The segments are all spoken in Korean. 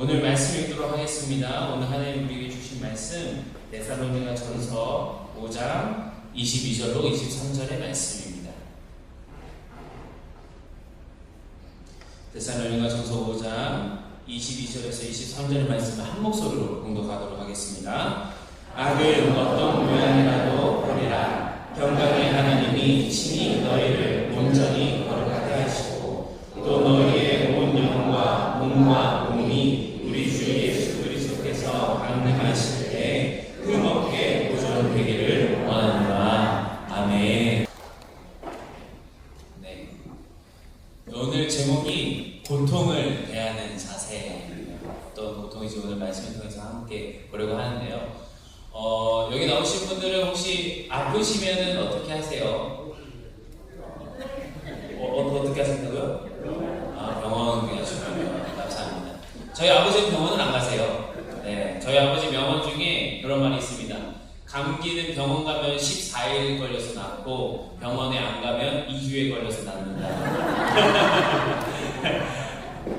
오늘 말씀 읽도록 하겠습니다. 오늘 하나님 우리에게 주신 말씀 데살로니가전서 5장 22절로 23절의 말씀입니다. 데살로니가전서 5장 22절에서 23절의 말씀을 한 목소리로 공독하도록 하겠습니다. 악은 어떤 모양이라도 버리라. 평강의 하나님이 친히 너희를 온전히 거룩하게 하시고 또 너희의 온 영과 몸과 몸이 우리 주 예수 그리스도께서 강림하실 때 흠없게 보존되기를 원한다. 아멘. 네. 오늘 제목이 고통을 대하는 자세입니다. 어떤 고통인지 오늘 말씀을 통해서 함께 보려고 하는데요. 여기 나오신 분들은 혹시 아프시면은 어떻게 하세요? 어떻게 하신다고요? 병원 가시면 감사합니다. 저희 아버지는 병원을 안 가세요. 네, 저희 아버지 명언 중에 그런 말이 있습니다. 감기는 병원 가면 14일 걸려서 낫고 병원에 안 가면 2주에 걸려서 낫는다.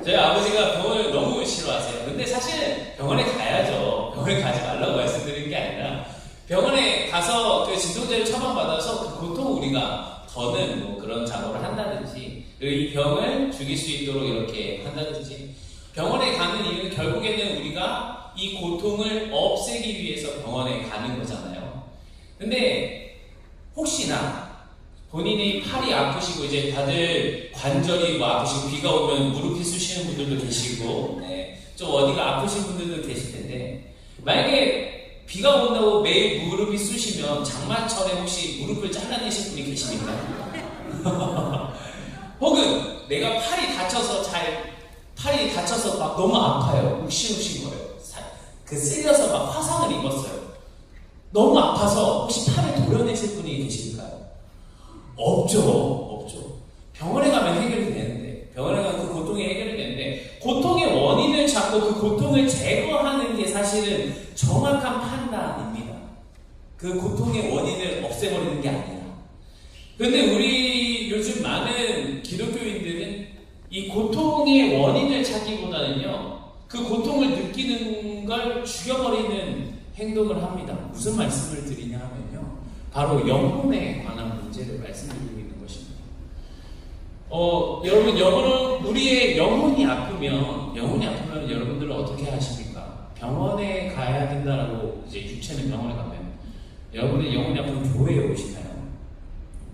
저희 아버지가 병원을 너무 싫어하세요. 근데 사실 병원에 가야죠. 병원에 가지 말라고 말씀드리는 게 아니라 병원에 가서 그 진통제를 처방받아서 그 고통 우리가 더는 뭐 그런 작업을 한다든지 이 병을 죽일 수 있도록 이렇게 한다든지 병원에 가는 이유는 결국에는 우리가 이 고통을 없애기 위해서 병원에 가는 거잖아요. 근데 혹시나 본인이 팔이 아프시고 이제 다들 관절이 뭐 아프시고 비가 오면 무릎이 쑤시는 분들도 계시고 좀 어디가 아프신 분들도 계실 텐데 만약에 비가 온다고 매일 무릎이 쑤시면 장마철에 혹시 무릎을 잘라내신 분이 계십니까? 혹은 내가 팔이 다쳐서 막 너무 아파요. 욱신욱신 거예요. 그 쓸려서 막 화상을 입었어요. 너무 아파서 혹시 팔을 도려내실 분이 계실까요? 없죠. 병원에 가면 해결이 되는데, 병원에 가면 그 고통이 해결이 되는데, 고통의 원인을 잡고 그 고통을 제거하는 게 사실은 정확한 판단입니다. 그 고통의 원인을 없애버리는 게 아니라. 근데 우리 요즘 많은 기독교인들은 이 고통의 원인을 찾기보다는요, 그 고통을 느끼는 걸 죽여버리는 행동을 합니다. 무슨 말씀을 드리냐 하면요, 바로 영혼에 관한 문제를 말씀드리고 있는 것입니다. 여러분, 우리의 영혼이 아프면 여러분들은 어떻게 하십니까? 병원에 가야 된다라고 이제 유체는 병원에 가면 여러분의 영혼이 아프면 교회에 오시나요?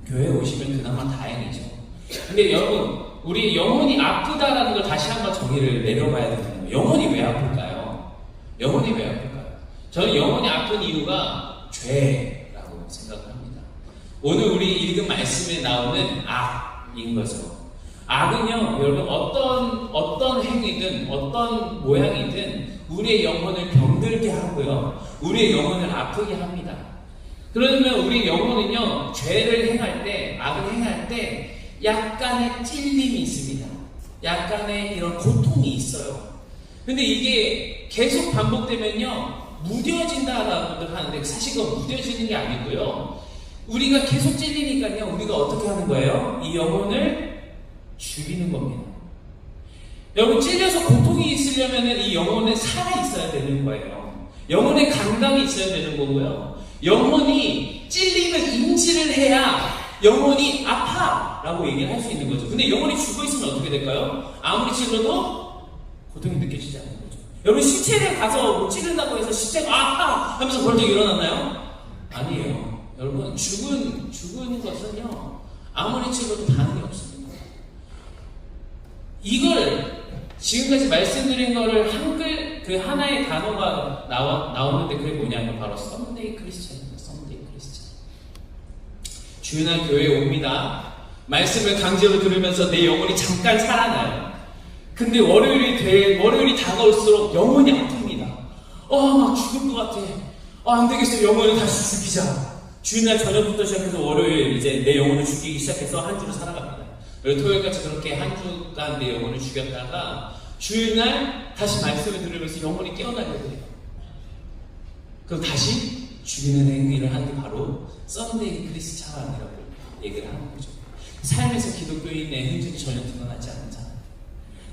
교회에 오시면 그나마 다행이죠. 근데 여러분, 우리 영혼이 아프다라는 걸 다시 한번 정의를 내려봐야 되잖아요. 영혼이 왜 아플까요? 저는 영혼이 아픈 이유가 죄라고 생각합니다. 오늘 우리 읽은 말씀에 나오는 악인 거죠. 악은요, 여러분, 어떤 행위든 어떤 모양이든 우리의 영혼을 병들게 하고요, 우리의 영혼을 아프게 합니다. 그러면 우리 영혼은요, 죄를 행할 때, 악을 행할 때 약간의 찔림이 있습니다. 약간의 이런 고통이 있어요. 근데 이게 계속 반복되면요, 무뎌진다라고들 하는데 사실 그건 무뎌지는 게 아니고요, 우리가 계속 찔리니까요, 우리가 어떻게 하는 거예요? 이 영혼을 죽이는 겁니다. 여러분, 찔려서 고통이 있으려면 이 영혼은 살아있어야 되는 거예요. 영혼의 감당이 있어야 되는 거고요, 영혼이 찔림을 인지를 해야 영혼이 아파! 라고 얘기를 할 수 있는 거죠. 근데 영혼이 죽어있으면 어떻게 될까요? 아무리 찔러도 고통이 느껴지지 않는 거죠. 여러분, 시체를 가서 찌른다고 해서 시체가 아파! 하면서 벌떡 일어났나요? 아니에요. 여러분, 죽은 것은요, 아무리 찔러도 반응이 없습니다. 이걸 지금까지 말씀드린 거를 한글 그 하나의 단어가 나오는데 그게 뭐냐면 바로 썬데이 크리스찬입니다. 썬데이 크리스찬. 주일날 교회에 옵니다. 말씀을 강제로 들으면서 내 영혼이 잠깐 살아나요. 근데 월요일이 다가올수록 영혼이 아픕니다. 막 죽을 것 같아. 안 되겠어. 영혼을 다시 죽이자. 주일날 저녁부터 시작해서 월요일 이제 내 영혼을 죽이기 시작해서 한 주를 살아갑니다. 토요일까지 그렇게 한 주간 내 영혼을 죽였다가 주일날 다시 말씀을 들으면서 영혼이 깨어나려고 해요. 그럼 다시 죽이는 행위를 하는 게 바로 썬데이 크리스찬이라고 얘기를 하는 거죠. 삶에서 기독교인의 흔적이 전혀 드러나지 않잖아요.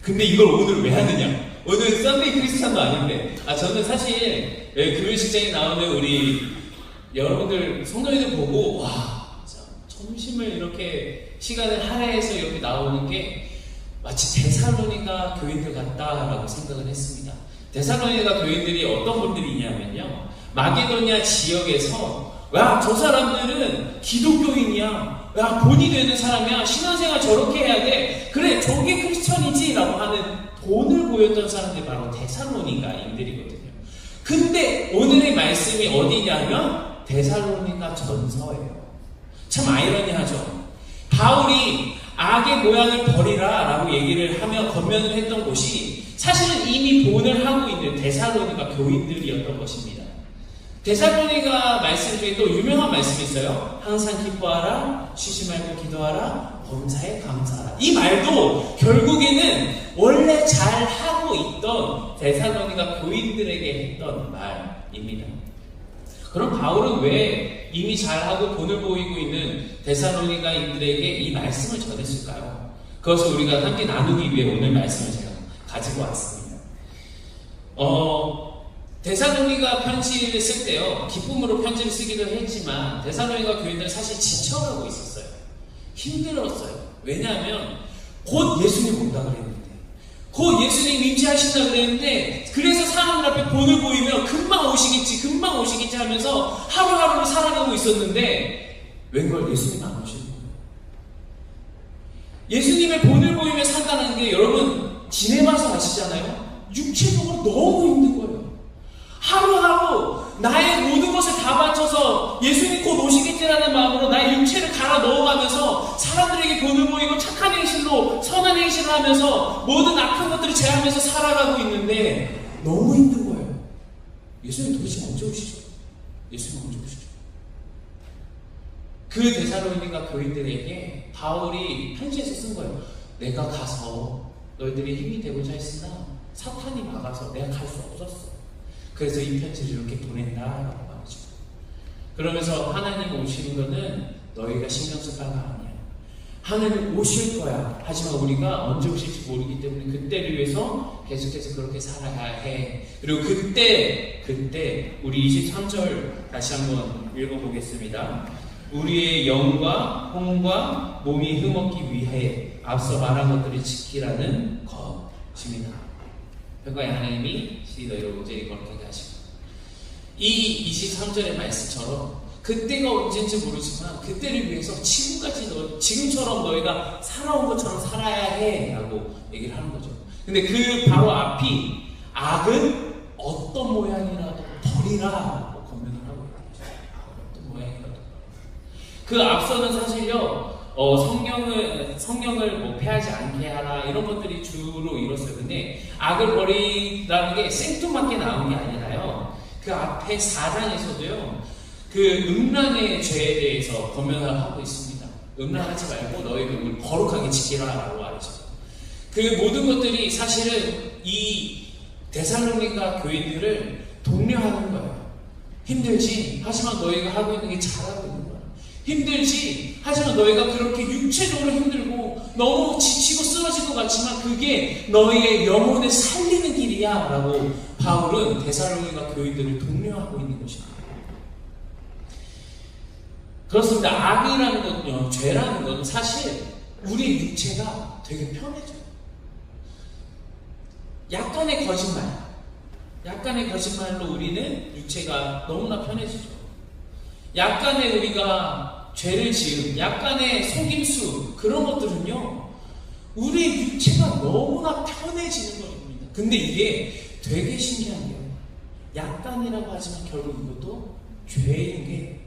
근데 이걸 오늘 왜 하느냐? 오늘 썬데이 크리스찬도 아닌데. 저는 사실 교회식장에 나오는 우리 여러분들 성도님들 보고 와, 점심을 이렇게 시간을 할애해서 이렇게 나오는 게 마치 데살로니가 교인들 같다라고 생각을 했습니다. 데살로니가 교인들이 어떤 분들이냐면요, 마게도냐 지역에서 야, 저 사람들은 기독교인이야, 야, 본이 되는 사람이야, 신앙생활 저렇게 해야 돼, 그래 저게 크리스천이지 라고 하는 돈을 보였던 사람들이 바로 데살로니가인들이거든요. 근데 오늘의 말씀이 어디냐면 데살로니가 전서예요. 참 아이러니하죠. 바울이 악의 모양을 버리라 라고 얘기를 하며 권면을 했던 곳이 사실은 이미 본을 하고 있는 데살로니가 교인들이었던 것입니다. 데살로니가 말씀 중에 또 유명한 말씀이 있어요. 항상 기뻐하라, 쉬지 말고 기도하라, 범사에 감사하라. 이 말도 결국에는 원래 잘 하고 있던 데살로니가 교인들에게 했던 말입니다. 그럼 바울은 왜 이미 잘하고 본을 보이고 있는 데살로니가인들에게 이 말씀을 전했을까요? 그것을 우리가 함께 나누기 위해 오늘 말씀을 제가 가지고 왔습니다. 데살로니가 편지를 쓸 때요, 기쁨으로 편지를 쓰기도 했지만 데살로니가 교인들은 사실 지쳐가고 있었어요. 힘들었어요. 왜냐하면 곧 예수님 온다 그랬는데, 곧 예수님 임재하신다 그랬는데, 그래서 사람들 앞에 본을 보이며 금방 오시겠지 하면서 하루하루를 살아가고 있었는데 웬걸 예수님 안 오시는 거예요. 예수님의 본을 보이며 산다는 게 여러분 지내봐서 아시잖아요. 육체적으로 너무 힘든 거예요. 하루하루 나의 모든 것을 다 바쳐서 예수님 곧 오시겠지라는 마음으로 나의 육체를 갈아 넣어가면서 사람들에게 본을 보이고 착한 행실로 선한 행실을 하면서 모든 악한 것들을 제하면서 살아가고 있는데 너무 힘든 거예요. 예수님 도대체 언제 오시죠? 예수님 언제 오시죠? 그 데살로니가 교인들에게 바울이 편지에서 쓴 거예요. 내가 가서 너희들이 힘이 되고자 했으나 사탄이 막아서 내가 갈 수 없었어. 그래서 이 편지를 이렇게 보낸다라고 말이죠. 그러면서 하나님 오시는 거는 너희가 신경 쓸 바가 아니야. 하나님 오실 거야. 하지만 우리가 언제 오실지 모르기 때문에 그때를 위해서 계속해서 그렇게 살아야 해. 그리고 그때 우리 23절 다시 한번 읽어보겠습니다. 우리의 영과 혼과 몸이 흠없기 위해 앞서 말한 것들을 지키라는 것입니다. 그러니까 하나님이 너희를 온전히 거룩하게 하시고, 이 23절의 말씀처럼 그때가 언제인지 모르지만 그때를 위해서 지금처럼 너희가 살아온 것처럼 살아야 해 라고 얘기를 하는 거죠. 근데 그 바로 앞이 악은 어떤 모양이라도 버리라 라고 권면을 하고 있는 거죠. 어떤 모양이라도. 그 앞서는 사실요, 성령을 뭐 패하지 않게 하라 이런 것들이 주로 이뤘어요. 근데 악을 버리라는 게 생뚱맞게 나온 게 아니라요, 그 앞에 4장에서도요 그 음란의 죄에 대해서 권면을 하고 있습니다. 음란하지 말고 너희 몸을 거룩하게 지키라 라고 말이죠. 그 모든 것들이 사실은 이 데살로니가 교인들을 독려하는 거예요. 힘들지? 하지만 너희가 하고 있는 게 잘하고 있는 거야. 힘들지? 하지만 너희가 그렇게 육체적으로 힘들고 너무 지치고 쓰러질 것 같지만 그게 너희의 영혼을 살리는 길이야 라고 바울은 데살로니가 교인들을 독려하고 있는 것입니다. 그렇습니다. 악이라는 건요, 죄라는 건 사실 우리 육체가 되게 편해져요. 약간의 거짓말로 우리는 육체가 너무나 편해지죠. 약간의 우리가 죄를 지은 약간의 속임수, 그런 것들은요 우리 육체가 너무나 편해지는 것입니다. 근데 이게 되게 신기한 게요, 약간이라고 하지만 결국 이것도 죄인 게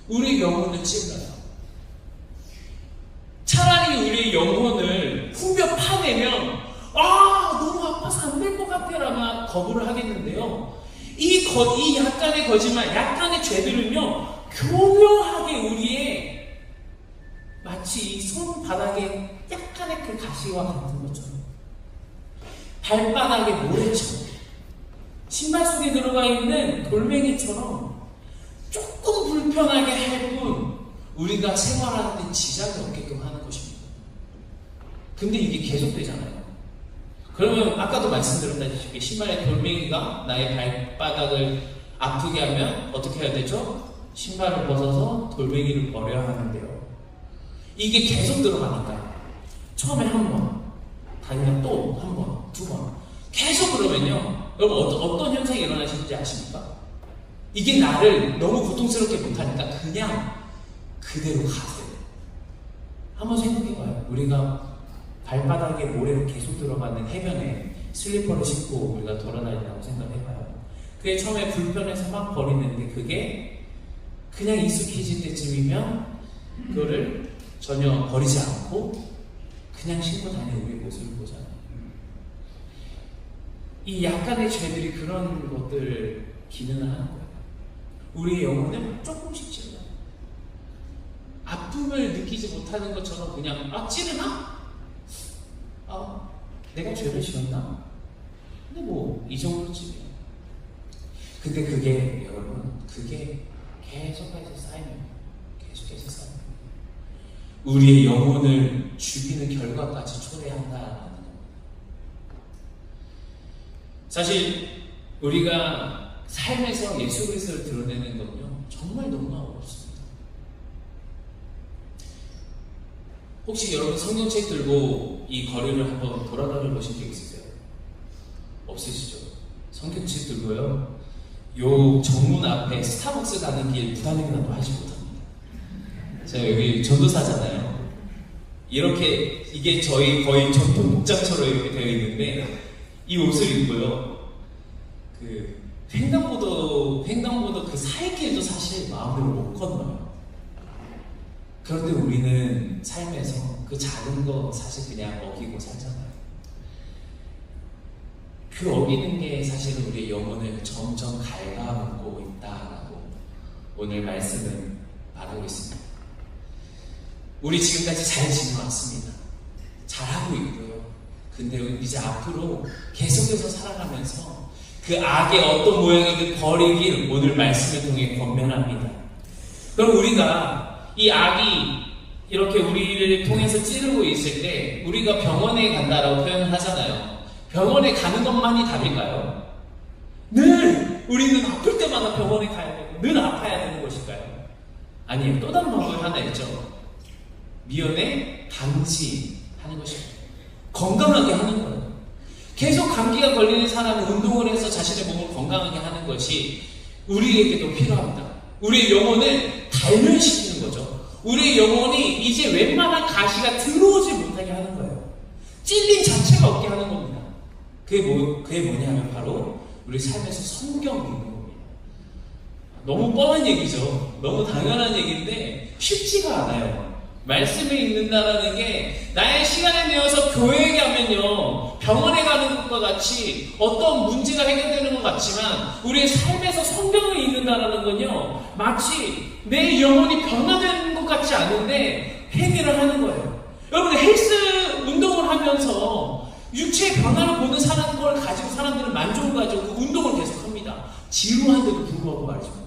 우리 영혼을 찔러요. 차라리 우리 영혼을 후벼 파내면 너무 아파서 안 될 것 같아 라면 거부를 하겠는데요, 이 약간의 거짓말, 약간의 죄들은요 교묘하게 우리의 마치 손바닥에 약간의 그 가시와 같은 것처럼, 발바닥에 모래처럼, 신발 속에 들어가 있는 돌멩이처럼 조금 불편하게 할 뿐 우리가 생활하는 데 지장이 없게끔 하는 것입니다. 근데 이게 계속되잖아요. 그러면 아까도 말씀드렸다시피 신발의 돌멩이가 나의 발바닥을 아프게 하면 어떻게 해야 되죠? 신발을 벗어서 돌멩이를 버려야 하는데요. 이게 계속 들어가니까 처음에 한 번, 다음에 또 한 번, 두 번 계속 그러면요, 여러분 어떤 현상이 일어나시는지 아십니까? 이게 나를 너무 고통스럽게 못하니까 그냥 그대로 가세요. 한번 생각해봐요. 우리가 발바닥에 모래가 계속 들어가는 해변에 슬리퍼를 신고 우리가 돌아다닌다고 생각해봐요. 그게 처음에 불편해서 막 버리는데 그게 그냥 익숙해질 때쯤이면 그거를 전혀 버리지 않고 그냥 신고 다니는 우리의 모습을 보잖아요. 이 약간의 죄들이 그런 것들 기능을 하는 거예요. 우리의 영혼은 조금씩 찔러요. 아픔을 느끼지 못하는 것처럼 그냥 찌르나? 내가 죄를 지었나? 근데 뭐 이 정도쯤이에요. 근데 그게 여러분, 그게 계속해서 쌓이면 우리의 영혼을 죽이는 결과까지 초래한다라는 겁니다. 사실 우리가 삶에서 예수 그리스도를 드러내는 건요, 정말 너무나 어렵습니다. 혹시 여러분 성경책 들고 이 거리를 한번 돌아다녀 보신 적 있으세요? 없으시죠? 성경책 들고요, 요 정문 앞에 스타벅스 가는 길 무단횡단도 하지 못합니다. 제가 여기 전도사잖아요. 이렇게 이게 저희 거의 전통 복장처럼 이렇게 되어 있는데 이 옷을 입고요, 그 횡단보도 그 사이길도 사실 마음대로 못 건너요. 그런데 우리는 삶에서 그 작은 거 사실 그냥 어기고 살잖아요. 그 어기는 게 사실은 우리의 영혼을 점점 갉아먹고 있다라고 오늘 말씀을 말하고 있습니다. 우리 지금까지 잘 지내왔습니다. 잘하고 있고요. 근데 이제 앞으로 계속해서 살아가면서 그 악의 어떤 모양이든 버리길 오늘 말씀을 통해 권면합니다. 그럼 우리가 이 악이 이렇게 우리를 통해서 찌르고 있을 때 우리가 병원에 간다라고 표현을 하잖아요. 병원에 가는 것만이 답일까요? 늘 우리는 아플 때마다 병원에 가야 되고 늘 아파야 되는 것일까요? 아니에요. 또 다른 방법이 하나 있죠. 미연에 방지하는 것입니다. 건강하게 하는 거예요. 계속 감기가 걸리는 사람은 운동을 해서 자신의 몸을 건강하게 하는 것이 우리에게도 필요합니다. 우리의 영혼을 단련시키는 거죠. 우리의 영혼이 이제 웬만한 가시가 들어오지 못하게 하는 거예요. 찔림 자체가 없게 하는 겁니다. 그게 뭐냐 하면 바로 우리 삶에서 성경이 있는 겁니다. 너무 뻔한 얘기죠. 너무 당연한 얘기인데 쉽지가 않아요. 말씀에 있는다라는 게 나의 시간을 내어서 교회에 가면요, 병원에 가는 것과 같이 어떤 문제가 해결되는 것 같지만 우리의 삶에서 성경을 읽는다라는 건요, 마치 내 영혼이 변화되는 것 같지 않은데 행위를 하는 거예요. 여러분, 헬스 운동을 하면서 육체의 변화를 보는 걸 가지고 사람들은 만족을 가지고 그 운동을 계속합니다. 지루한데도 불구하고 말이죠.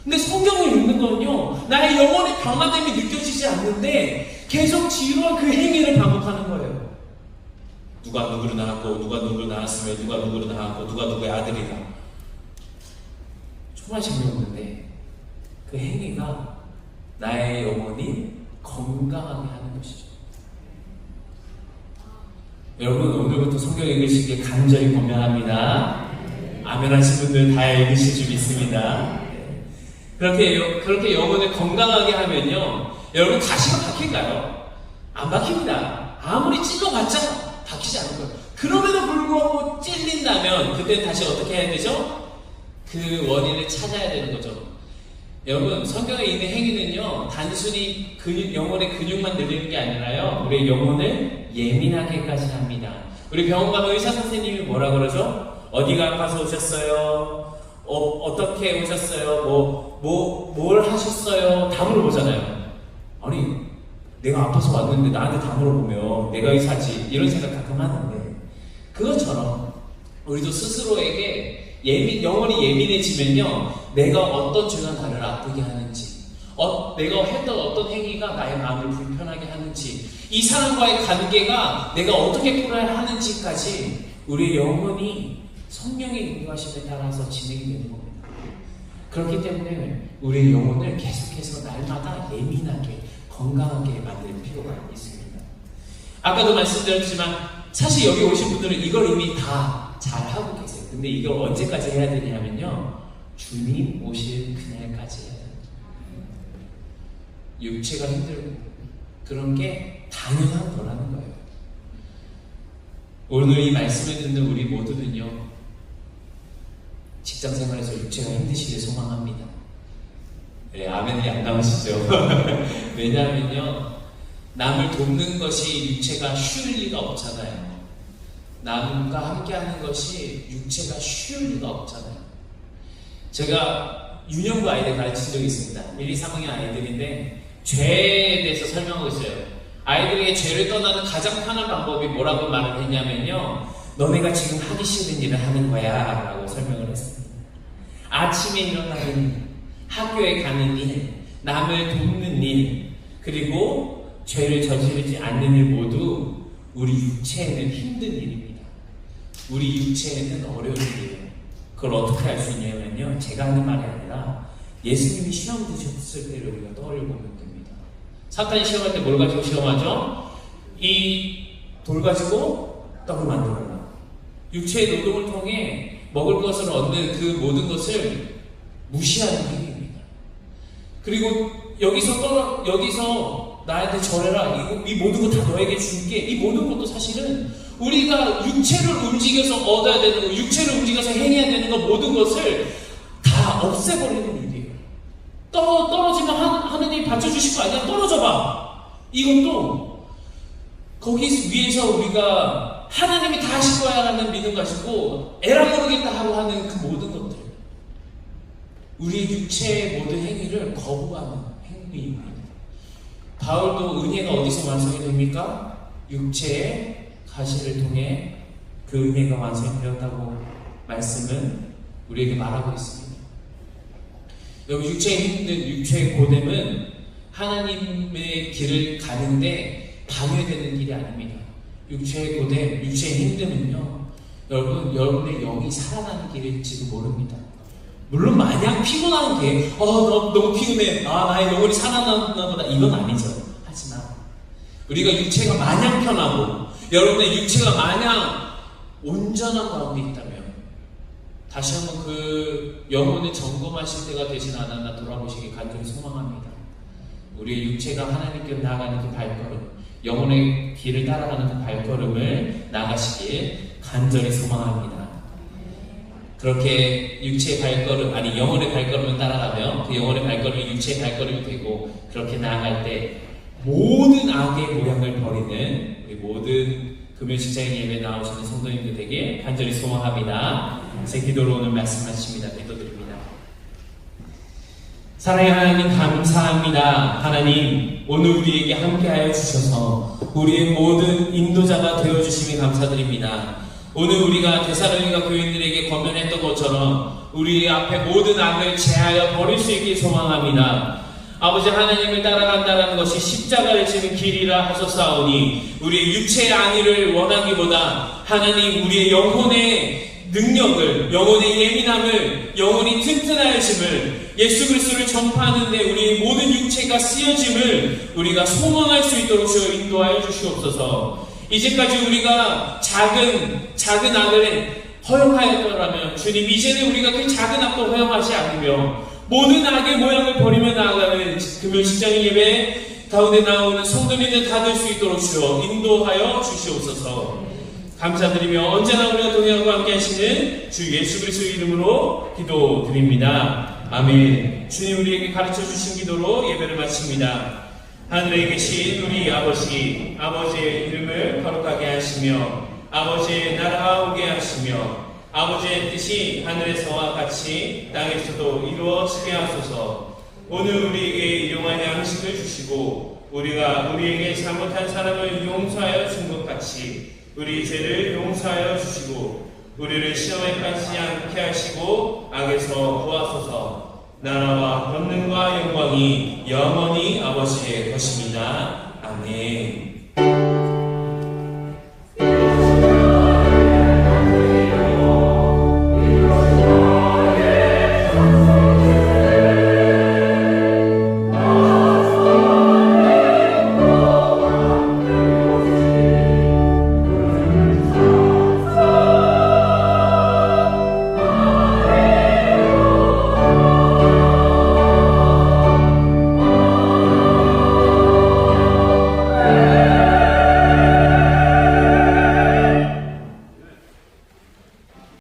근데 성경을 읽는 거는요, 나의 영혼의 변화됨이 느껴지지 않는데 계속 지루한 그 행위를 반복하는 거예요. 누가 누구를 낳았고, 누가 누구를 낳았으며, 누가 누구를 낳았고, 누가 누구의 아들이다. 정말 재미없는데 그 행위가 나의 영혼이 건강하게 하는 것이죠. 여러분, 오늘부터 성경 읽으시기에 간절히 권면합니다. 아멘 하신 분들 다 읽으실 줄 믿습니다. 그렇게 영혼을 건강하게 하면요, 여러분 가시가 박힐까요? 안 박힙니다. 아무리 찔러봤자 박히지 않을 거예요. 그럼에도 불구하고 찔린다면 그때 다시 어떻게 해야 되죠? 그 원인을 찾아야 되는 거죠. 여러분, 성경에 있는 행위는요, 단순히 영혼의 근육만 늘리는 게 아니라요, 우리의 영혼을 예민하게까지 합니다. 우리 병원 가면 의사 선생님이 뭐라 그러죠? 어디가 아파서 오셨어요? 어떻게 오셨어요? 뭘 하셨어요? 다 물어보잖아요. 아니, 내가 아파서 왔는데 나한테 다 물어보면 내가 의사지, 이런 생각 가끔 하는데, 그것처럼 우리도 스스로에게 영혼이 예민해지면요, 내가 어떤 죄가 나를 아프게 하는지, 내가 했던 어떤 행위가 나의 마음을 불편하게 하는지, 이 사람과의 관계가 내가 어떻게 풀어야 하는지까지 우리의 영혼이 성령의 인도하심에 따라서 진행이 되는 겁니다. 그렇기 때문에 우리의 영혼을 계속해서 날마다 예민하게 건강하게 만들 필요가 있습니다. 아까도 말씀드렸지만 사실 여기 오신 분들은 이걸 이미 다 잘하고 계세요. 근데 이걸 언제까지 해야 되냐면요, 주님 오실 그날까지 해야 됩니다. 육체가 힘들고 그런 게 당연한 거라는 거예요. 오늘 이 말씀을 듣는 우리 모두는요, 직장생활에서 육체가 힘드시길 소망합니다. 네, 아멘이 안 나오시죠? 왜냐하면요, 남을 돕는 것이 육체가 쉬울 리가 없잖아요. 남과 함께하는 것이 육체가 쉬울 리가 없잖아요. 제가 유년부 아이들 가르친 적이 있습니다. 1, 2, 3학년 아이들인데 죄에 대해서 설명하고 있어요. 아이들에게 죄를 떠나는 가장 편한 방법이 뭐라고 말을 했냐면요, 너네가 지금 하기 싫은 일을 하는 거야 라고 설명을 했습니다. 아침에 일어나는 일, 학교에 가는 일, 남을 돕는 일, 그리고 죄를 저지르지 않는 일 모두 우리 육체에는 힘든 일입니다. 우리 육체에는 어려운 일이에요. 그걸 어떻게 할 수 있냐면요, 제가 하는 말이 아니라 예수님이 시험 드셨을 때를 우리가 떠올려보면 됩니다. 사탄이 시험할 때 뭘 가지고 시험하죠? 이 돌 가지고 떡을 만들어라. 육체의 노동을 통해 먹을 것을 얻는 그 모든 것을 무시하는 행위입니다. 그리고 여기서 나한테 절해라, 이 모든 거 다 너에게 줄게, 이 모든 것도 사실은 우리가 육체를 움직여서 얻어야 되는 거, 육체를 움직여서 행해야 되는 거, 모든 것을 다 없애버리는 일이에요. 떨어지면 하느님이 받쳐주실 거 아니야? 떨어져봐. 이것도 거기 위에서 우리가 하나님이 다 하실 거야 라는 믿음 가지고 에라 모르겠다 하고 하는 그 모든 것들, 우리의 육체의 모든 행위를 거부하는 행위입니다. 바울도 은혜가 어디서 완성이 됩니까? 육체의 가시를 통해 그 은혜가 완성이 되었다고 말씀은 우리에게 말하고 있습니다. 여기 육체의 힘든 육체의 고됨은 하나님의 길을 가는데 방해되는 길이 아닙니다. 육체의 고됨, 육체의 힘듦은요, 여러분의 영이 살아나는 길일지도 모릅니다. 물론 마냥 피곤한 게 너무 피곤해, 나의 영혼이 살아나나 보다, 이건 아니죠. 하지만 우리가 육체가 마냥 편하고 여러분의 육체가 마냥 온전한 가운데 있다면 다시 한번 그 영혼을 점검하실 때가 되진 않았나 돌아보시기 간절히 소망합니다. 우리의 육체가 하나님께로 나아가는 그 발걸음, 영혼의 길을 따라가는 그 발걸음을 나가시길 간절히 소망합니다. 그렇게 육체의 발걸음, 아니 영혼의 발걸음을 따라가면 그 영혼의 발걸음이 육체의 발걸음이 되고, 그렇게 나아갈 때 모든 악의 모양을 버리는 우리 모든 금요일식장 예배 나오시는 성도님들 되게 간절히 소망합니다. 제 기도로 오늘 말씀 마칩니다. 기도드립니다. 사랑의 하나님, 감사합니다. 하나님, 오늘 우리에게 함께하여 주셔서 우리의 모든 인도자가 되어주심에 감사드립니다. 오늘 우리가 데살로니가 교인들에게 권면했던 것처럼 우리 앞에 모든 악을 제하여 버릴 수 있길 소망합니다. 아버지, 하나님을 따라간다는 것이 십자가를 지는 길이라 하셨사오니 우리의 육체의 안위를 원하기보다 하나님, 우리의 영혼의 능력을, 영혼의 예민함을, 영혼이 튼튼하여짐을, 예수 그리스도를 전파하는 데 우리의 모든 육체가 쓰여짐을 우리가 소망할 수 있도록 주여 인도하여 주시옵소서. 이제까지 우리가 작은 악을 허용하였더라면 주님, 이제는 우리가 그 작은 악도 허용하지 않으며 모든 악의 모양을 버리며 나아가는 금요일식장 예배 가운데 나오는 성도님들 다 될 수 있도록 주여 인도하여 주시옵소서. 감사드리며 언제나 우리가 동행하고 함께 하시는 주 예수 그리스도 이름으로 기도드립니다. 아멘. 주님, 우리에게 가르쳐 주신 기도로 예배를 마칩니다. 하늘에 계신 우리 아버지의 이름을 거룩하게 하시며 아버지의 나라가 오게 하시며 아버지의 뜻이 하늘에서와 같이 땅에서도 이루어지게 하소서. 오늘 우리에게 일용할 양식을 주시고 우리가 우리에게 잘못한 사람을 용서하여 준 것 같이 우리 죄를 용서하여 주시고 우리를 시험에 빠지지 않게 하시고 악에서 구하소서. 나라와 권능과 영광이 영원히 아버지의 것입니다. 아멘.